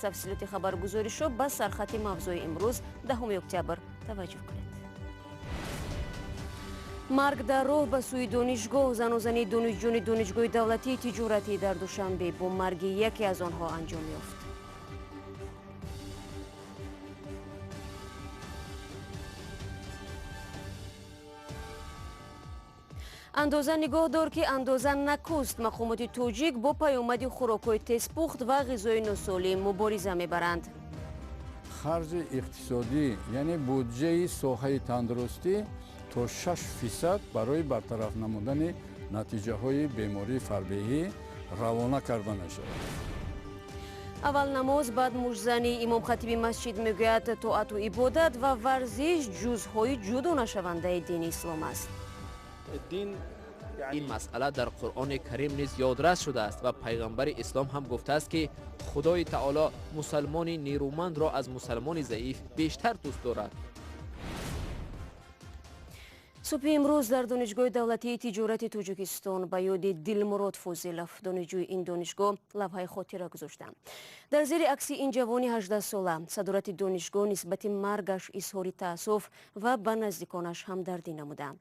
تفصیلات خبرگزاری شو با سرخط موضوع امروز 10 اکتبر توجه کنید. مرگ در راه به سوی دانشگاه. زن و زنی دانشجویان دانشگاه دولتی تجارتی در دوشنبه با مرگ یکی از آنها انجام یافت. اندازه نگاه دار که اندازه نکوست. مقامات توجیک با پیامد خوراک‌های تیزپخت و غذای ناسالم مبارزه میبرند. خرج اقتصادی یعنی بودجه ساحه تندرستی تا 6% برای برطرف نمودن نتیجه های بیماری فربهی روانه کرده نشود. اول نماز بعد مجزنی. امام خطیب مسجد میگوید طاعت و عبادت و ورزش جزهای جدا نشونده دین اسلام است. این مسئله در قرآن کریم نیز یادرس شده است و پیغمبر اسلام هم گفته است که خدای تعالی مسلمان نیرومند را از مسلمان ضعیف بیشتر دوست دارد. صبح امروز در دانشگاه دولتی تجارت تاجیکستان به یاد دلمراد فوزیلوف دانشجوی این دانشگاه لوحه خاطره گذاشتند. در زیر عکس این جوان 18 ساله صدارت دانشگاه نسبت مرگش اظهار تأسف و به نزدیکانش همدردی نمودند.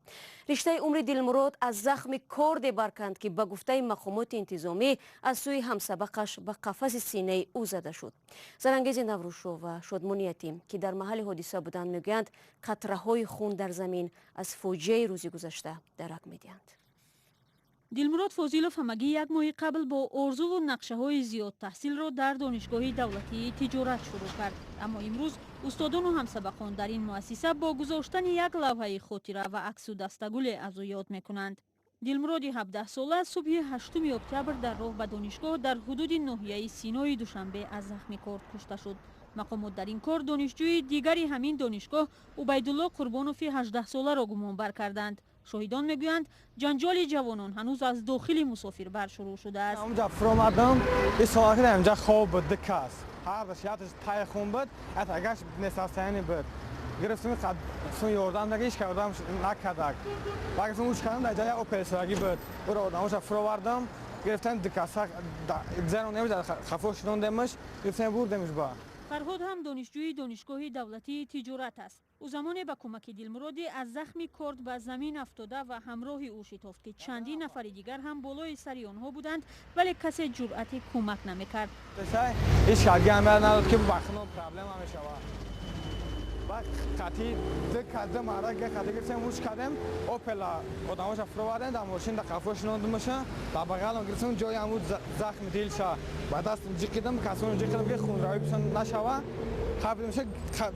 رشته عمر دلمراد از زخم کارد برکند که به گفته مقامات انتظامی از سوی همسبقش به قفس سینه او زده شد. زرانگیز نوروشو و شادمانیتی که در محل حادثه بودند میگویند قطره‌های خون در زمین از فوجیه روزی گذشته درک می‌دهند. دلمراد فوزیلوف همگی یک ماه قبل با آرزو و نقشه های زیاد تحصیل را در دانشگاه دولتی تجارت شروع کرد، اما امروز استادان و همسبقان در این مؤسسه با گذاشتن یک لوحه خاطره و عکس و دستگل از او یاد میکنند. دلمراد 17 ساله صبح 8 اکتبر در راه به دانشگاه در حدود ناحیه سینای دوشنبه از زخم کارد کشته شد. مقامات در این کار دانشجوی دیگری همین دانشگاه عبیدالله قربانوف 18 ساله را گمانبر کردند. شاهدان میگویند جنجال جوانان هنوز از داخل مسافربر شروع شده است. اونجا فرامدم این ساعتی اینجا خواب بود دکاس هر دشیاتش تای خون بود اتاگاش نساسانی بود گرفتم قد سون یوردان دگیش کردم نکردک وقتی اونش کردم در جای اپراسیونی بود برو اونجا فراوردم گرفتم دکاس زنون نمیاد خفوش روندمش گرفتم بردمش با فرهاد هم دانشجوی دانشگاه دولتی تجارت است. او زمان با کمک دلمرادی از زخم کارد به زمین افتاده و همراه او شتافت که چندین نفر دیگر هم بالای سری آنها بودند ولی کسی جرأت کمک نمیکرد. هیچ کاری هم نداشت که وقتنا پرابلم همیشه و قطعی دکاده مرا که قطعی گرفتم موش کردم اوپلا آدماش فروردن در ماشین در قفوش نوندمش در بغلم گرفتم جای عمود زخم دیل شد بعد از جیکیدم کسون جیکیدم که خون روی بسن نشوه قبل میشه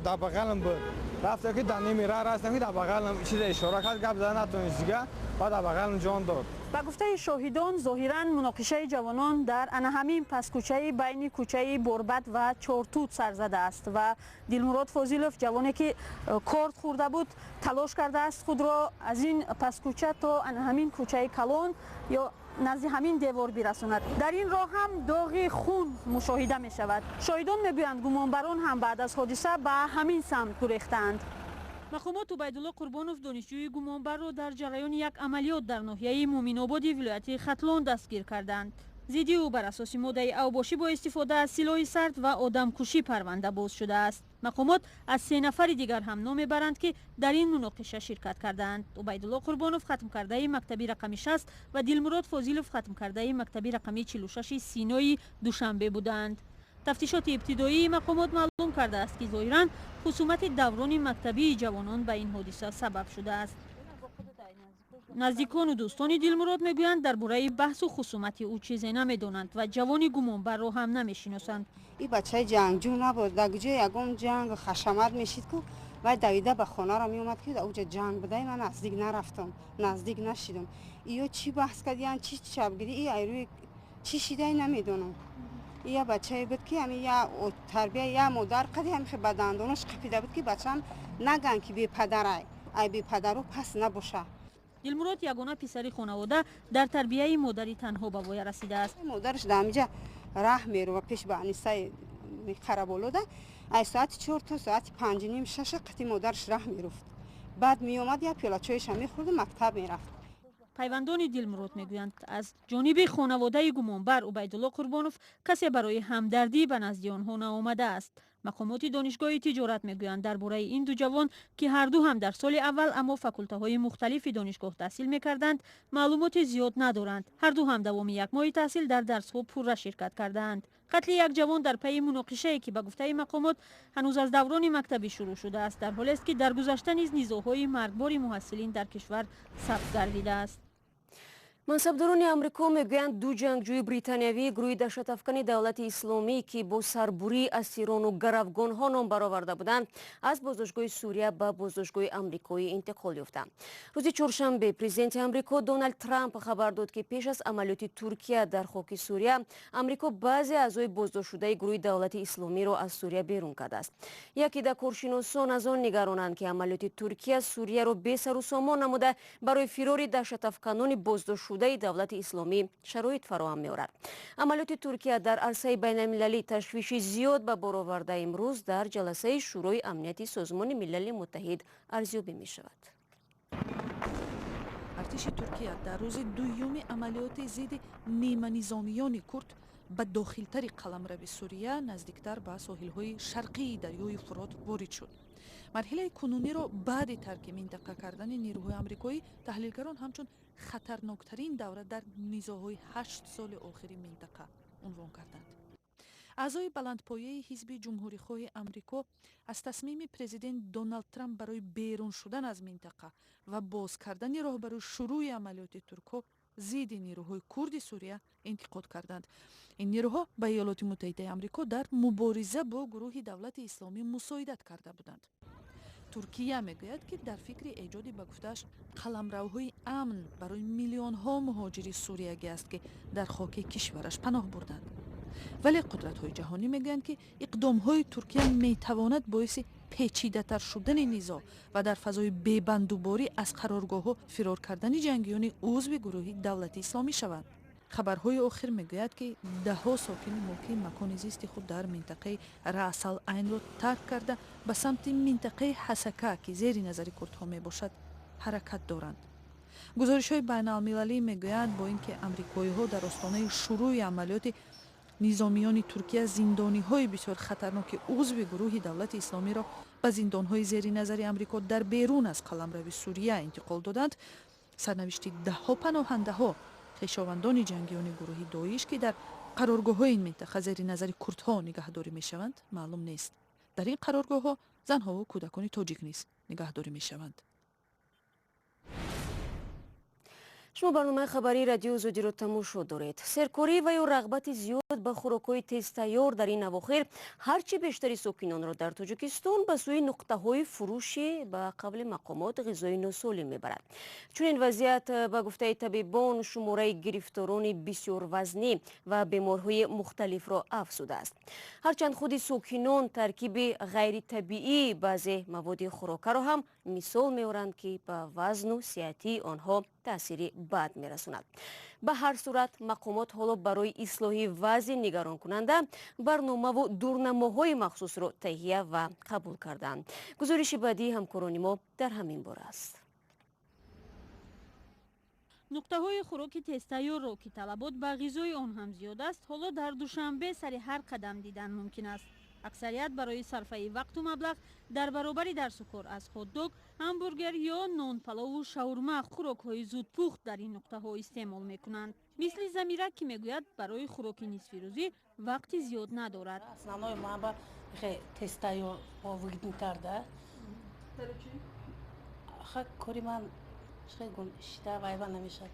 در بغلم بود رفت که در نیمی راه راستم در بغلم چیز اشاره کرد گپ زدن نتونست دیگه بعد در بغلم جان داد. با گفته شاهدان ظاهرا مناقشه جوانان در همین پس کوچه بین کوچه بربت و چارتوت سر زده است و دلمراد فوزیلوف جوانی که کارد خورده بود تلاش کرده است خود را از این پس کوچه تا همین کوچه کلان یا نزد همین دیوار برساند. در این راه هم داغ خون مشاهده می شود. شاهدان میگویند گمانبران هم بعد از حادثه به همین سمت گریختند. مقامات عبیدالله قربانوف دانشجوی گمانبر را در جریان یک عملیات در ناحیه مومن‌آباد ولایت ختلان دستگیر کردند. ضد او بر اساس ماده اوباشی با استفاده از سلاح سرد و آدمکشی پرونده باز شده است. مقامات از 3 نفر دیگر هم نام میبرند که در این مناقشه شرکت کردند. عبیدالله قربانوف ختم کرده مکتبی رقم 60 و دلمراد فوزیلوف ختم کرده مکتبی رقم 46 سینای دوشنبه بودند. تفتیشات ابتدایی مقامات معلوم کرده است که ظاهراً خصومت دوران مکتبی جوانان به این حادثه سبب شده است. نزدیکان و دوستان دلمراد میگویند درباره بحث و خصومت او چیزی نمیدانند و جوانی گمانبر را هم نمیشناسند. این بچه جنگجو نبود، در کجا یگان جنگ خشمت میشید که و دویده به خانه را می اومد که در اوجا جنگ بوده. من نزدیک نرفتم، نزدیک نشیدم. ایو چی بحث کردین، چی شبگیری ای ایروی چی شیده نمیدونم. یا بچه بود که همی یا تربیه یا مادر قدی همی به دندانش قپیده بود که بچه‌م نگن که بی پدره ای بی پدرو پس نباشه. دلمراد یگانه پسر خانواده در تربیه مادری تنها به وی رسیده است. مادرش در اینجا راه میره و پیش به انیسه خرابالوده از ساعت 4 تا ساعت 5 نیم 6 قطعی مادرش راه میرفت. بعد می اومد یا پیاله چایش هم میخورد و مکتب میرفت. пайвандони Дилмурод мегӯянд аз ҷониби хонаводаи гумонбар Убайдулло Қурбонов касе барои ҳамдардӣ ба назди онҳо наомадааст. мақомоти донишгоҳи тиҷорат мегӯянд дар бораи ин ду ҷавон ки ҳарду ҳам дар соли аввал аммо факултаҳои мухталифи донишгоҳ таҳсил мекарданд маълумоти зиёд надоранд. ҳарду ҳам давоми як моҳи таҳсил дар дарсҳо пурра ширкат кардаанд. қатли як ҷавон дар пайи муноқишае ки ба гуфтаи мақомот ҳанӯз аз даврони мактабӣ шурӯъ шудааст, дар ҳолест ки дар гузашта низ низоъҳои маргбори муҳассилин дар кишвар сабт гардидааст. мансабдорони амрико мегӯянд ду ҷангҷӯи британиявӣ гурӯҳи даҳшатафкани давлати исломӣ ки бо сарбурии асирону гаравгонҳо ном бароварда буданд аз боздоштгоҳи сурия ба боздоштгоҳи амрикоӣ интиқол ёфтанд. рӯзи чоршанбе президенти амрико Дональд Трамп хабар дод ки пеш аз амалиёти Туркия дар хоки Сурия, амрико баъзе аъзои боздоштшудаи гурӯҳи давлати исломиро аз Сурия берун кардааст. Якида коршиносон аз он нигаронанд ки амалиёти Туркия Сурияро бесару сомон намуда барои фирори даҳшатафканони боздоштшудаи давлати исломӣ шароит фароҳам меорад. амалиёти Туркия дар арсаи байналмилалӣ ташвиши зиёд ба бор оварда имрӯз дар ҷаласаи шӯрои амнияти созмони милали муттаҳид арзёбӣ мешавад. артиши Туркия дар рӯзи дуюми амалиёти зидди ниманизомиёни курд ба дохилтари қаламрави Сурия наздиктар ба соҳилҳои шарқии дарёи Фурот ворид шуд. марҳилаи кунуниро баъди тарки минтақа кардани нирӯҳои амрикоӣ таҳлилгарон ҳамчун хатарноктарин давра дар низоъҳои 8 соли охири минтақа унвон карданд. аъзои баландпояи ҳизби ҷумҳурихоҳи амрико аз тасмими президент Доналд Трамп барои берун шудан аз минтақа ва боз кардани роҳ барои шурӯи амалиёти туркҳо зидди нирӯҳои курди Сурия интиқод карданд. ин нирӯҳо ба Иёлоти Муттаҳидаи Амрико дар мубориза бо гурӯҳи давлати исломӣ мусоидат карда буданд. Туркия мегӯяд ки дар фикри эҷоди ба гуфтааш қаламравҳои амн барои миллионҳо муҳоҷири суриягӣ аст ки дар хоки кишвараш паноҳ бурданд. вале қудратҳои ҷаҳонӣ мегӯянд ки иқдомҳои Туркия метавонад боиси печидатар шудани низоъ ва дар фазои бебандуборӣ аз қароргоҳҳо фирор кардани ҷангиёни узви гурӯҳи давлати исломӣ шаванд. хабарҳои охир мегӯяд ки даҳҳо сокини молкии макони зисти худ дар минтақаи Раъсал Айнро тарк карда ба самти минтақаи Ҳасака ки зери назари курдҳо мебошад ҳаракат доранд. гузоришҳои байналмилалӣ мегӯянд бо ин ки амрикоиҳо дар остонаи шурӯи амалиёти низомиёни Туркия зиндониҳои бисёр хатарноки узви гурӯҳи давлати исломиро ба зиндонҳои зери назари амрико дар берун аз қаламрави Сурия интиқол доданд, сарнавишти даҳҳо паноҳандаҳо хешовандони ҷангиёни гурӯҳи Доиш ки дар қароргоҳҳои ин минтақа зери назари курдҳо нигаҳдорӣ мешаванд маълум нест. дар ин қароргоҳҳо занҳову кӯдакони тоҷик низ нигаҳдорӣ мешаванд. шумо барномаи хабарии радиои Озодиро тамошо доред. серкорӣ ва ё рағбати зиёд ба хӯрокҳои тезтайёр дар ин авохир ҳарчи бештари сокинонро дар Тоҷикистон ба сӯи нуқтаҳои фурӯши ба қавли мақомот ғизои носолим мебарад. чунин вазъият ба гуфтаи табибон шумораи гирифторони бисёрвазнӣ ва беморҳои мухталифро афзудааст. ҳарчанд худи сокинон таркиби ғайритабиии баъзе маводи хӯрокаро ҳам мисол меоранд ки ба вазну сеҳатии онҳо таъсири бад мерасонад. ба ҳар сурат мақомот ҳоло барои ислоҳи вазъи нигаронкунанда барномаву дурнамоҳои махсусро таҳия ва қабул карданд. гузориши баъдии ҳамкорони мо дар ҳамин бора аст. нуқтаҳои хӯроки тезтайёрро ки талабот ба ғизои он ҳам зиёд аст, ҳоло дар душанбе сари ҳар қадам дидан мумкин аст. аксарият барои сарфаи вақту маблағ дар баробари дарсу кор аз ҳот-дог, ҳамбургер ё нонпалову шаурма хӯрокҳои зудпухт дар ин нуқтаҳо истеъмол мекунанд. мисли Замира ки мегӯяд барои хӯроки нисфирӯзӣ вақти зиёд надорад. Основной маба тестайёр выгоднитар, да? Ха кори ман шида вайва намешад.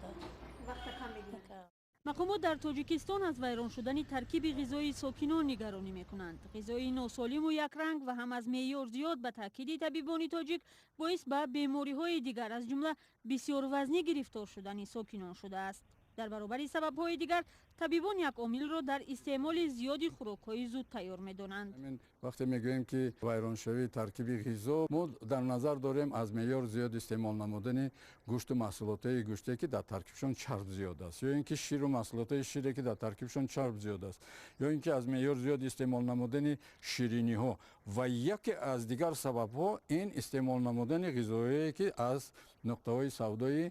Вақта кам мегӯяд. мақомот дар Тоҷикистон аз вайрон шудани таркиби ғизои сокинон нигаронӣ мекунанд. ғизои носолиму якранг ва ҳам аз меъёр зиёд ба таъкиди табибони тоҷик боис ба бемориҳои дигар аз ҷумла бисёрвазнӣ гирифтор шудани сокинон шудааст. дар баробари сабабҳои дигар طبیبان یک عامل را در استعمال زیادی خوراک‌های زود تیار می‌دانند. همین وقتی میگوییم که ویرانشوی ترکیب غذا ما در نظر داریم از معیار زیاد استعمال نمودن گوشت و محصولات گوشتی که در ترکیبشون چرب زیاد است یا اینکه شیر و محصولات شیری که در ترکیبشون چرب زیاد است یا اینکه از معیار زیاد استعمال نمودن شیرینی ها و یکی از دیگر سبب ها این استعمال نمودن غذایی که از نقطه های سودای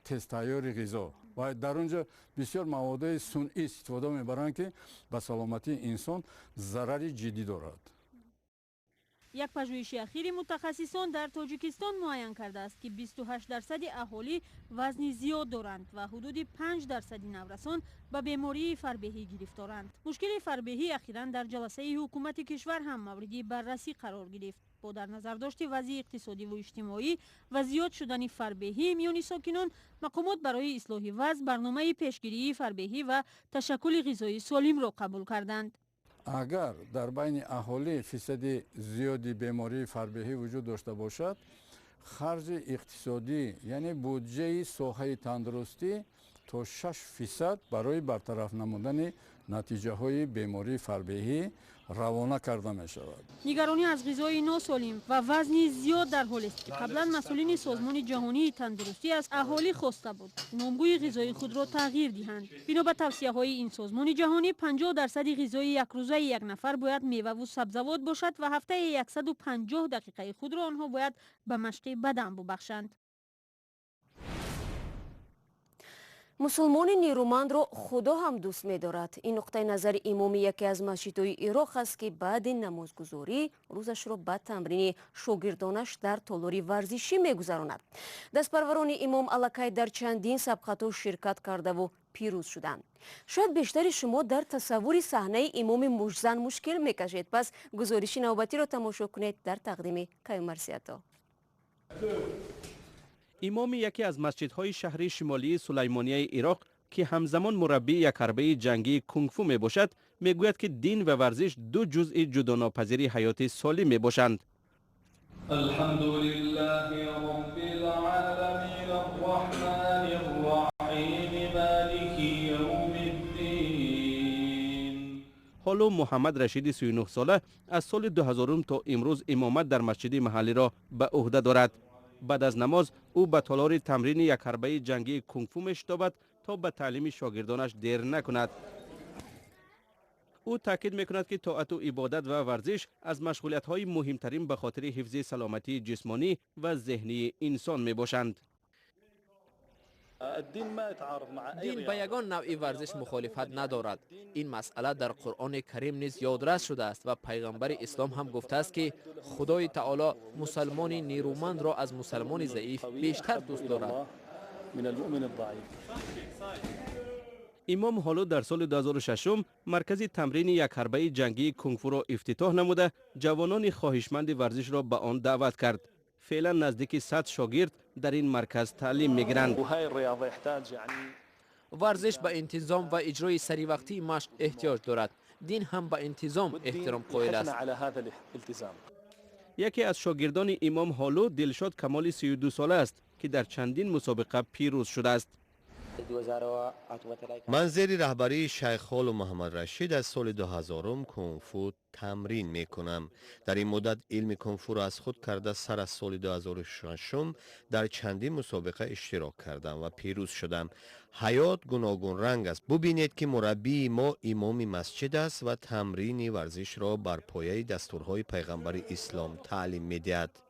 تست تیار غذا و در اونجا بسیار مواد صنعی استفاده میبرند که به سلامتی انسان ضرری جدی دارد. یک پژوهش اخیر متخصصان در تاجیکستان معین کرده است که 28% اهالی وزن زیاد دارند و حدود 5% نورسان به بیماری فربهی گرفتارند. مشکل فربهی اخیراً در جلسه حکومت کشور هم مورد بررسی قرار گرفت. با در نظر داشت وضع اقتصادی و اجتماعی و زیاد شدن فربهی میان ساکنان، مقامات برای اصلاح وضع برنامه پیشگیری فربهی و تشکل غذایی سالم را قبول کردند. اگر در بین اهالی فیصد زیادی بیماری فربهی وجود داشته باشد، خرج اقتصادی یعنی بودجه ساحه تندرستی تا 6% برای برطرف نمودن نتیجه های بیماری فربهی روانه کرده می شود. نگرانی از غذای ناسالم و وزن زیاد در حالی است که قبلا مسئولین سازمان جهانی تندرستی از اهالی خواسته بود نامگوی غذای خود را تغییر دهند. بنا به توصیه های این سازمان جهانی 50% غذای یک روزه یک نفر باید میوه و سبزیجات باشد و هفته 150 دقیقه خود را آنها باید به مشق بدن ببخشند. مسلمان نیرومند را خدا هم دوست می دارد. این نقطه نظر امام یکی از مسجدهای عراق است که بعد نمازگزاری روزش را به تمرین شاگردانش در تالار ورزشی می گذراند. دستپروران امام الکی در چندین سبقت‌ها شرکت کرده و پیروز شدند. شاید بیشتر شما در تصور صحنه امام مجزن مشکل می کشید. پس گزارش نوبتی را تماشا کنید در تقدیم کیومرسیتا. امام یکی از مسجدهای شهری شمالی سلیمانیه عراق که همزمان مربی یک حربه جنگی کنگفو می باشد می گوید که دین و ورزش دو جزء جداناپذیر حیات سالم می باشند. الحمدلله رب العالمین الرحمن الرحیم مالک یوم الدین. حالا محمد رشید 39 ساله از سال 2000 تا امروز امامت در مسجد محلی را به عهده دارد. بعد از نماز او به تالار تمرین یک حربه جنگی کنگفو می‌شتابد تا به تعلیم شاگردانش دیر نکند. او تاکید می‌کند که طاعت و عبادت و ورزش از مشغولیت‌های مهمترین به خاطر حفظ سلامتی جسمانی و ذهنی انسان میباشند. دین به یگان نوع ورزش مخالفت ندارد. این مسئله در قرآن کریم نیز یادرس شده است و پیغمبر اسلام هم گفته است که خدای تعالی مسلمان نیرومند را از مسلمان ضعیف بیشتر دوست دارد. امام حالا در سال 2006 مرکز تمرین یک حربه جنگی کنگفو را افتتاح نموده جوانان خواهشمند ورزش را به آن دعوت کرد. فعلا نزدیک 100 شاگرد در این مرکز تعلیم می‌گیرند. ورزش به انتظام و اجرای سری وقتی مشق احتیاج دارد. دین هم به انتظام احترام قائل است. یکی از شاگردان امام حالو دلشاد کمال 32 ساله است که در چندین مسابقه پیروز شده است. من زیر رهبری شیخ حالو محمد رشید از سال 2000 کنفو تمرین می کنم. در این مدت علم کنفو را از خود کرده سر از سال 2006 در چندین مسابقه اشتراک کردم و پیروز شدم. حیات گوناگون رنگ است. ببینید که مربی ما امام مسجد است و تمرین ورزش را بر پایه دستورهای پیغمبر اسلام تعلیم می دهد.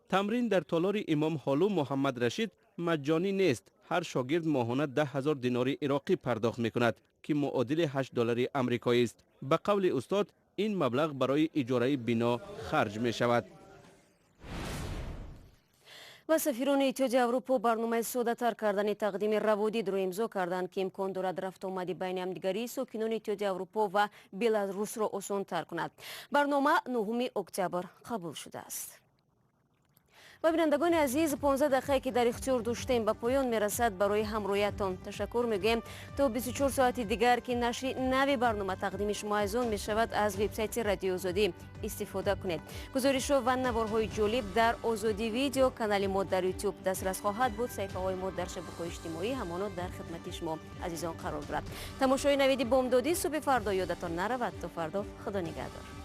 تمرین در تالار امام حالو محمد رشید مجانی نیست. هر شاگرد ماهانه 10,000 دینار عراقی پرداخت می کند که معادل $8 آمریکایی است. به قول استاد این مبلغ برای اجاره بنا خرج می شود. و سفیران اتحادیه اروپا برنامه ساده‌تر کردن تقدیم روادید را امضا کردند که امکان دارد رفت آمد بین همدیگری ساکنان اتحادیه اروپا و بلاروس را آسان‌تر کند. برنامه 9 اکتبر قبول شده است. و بینندگان عزیز 15 دقیقه که در اختیار داشتیم به پایان میرسد. برای همراهیتان تشکر میگیم. تا 24 ساعت دیگر که نشر نوی برنامه تقدیم شما ایزان می شود از وبسایت رادیو آزادی استفاده کنید. گزارش و نوارهای جالب در آزادی ویدیو کانال ما در یوتیوب دسترس خواهد بود. صفحه های ما در شبکه‌های اجتماعی همانا در خدمت شما عزیزان قرار دارد. تماشای نویدی بامدادی صبح فردا یادتان نرود. تا فردا خدا نگهدار.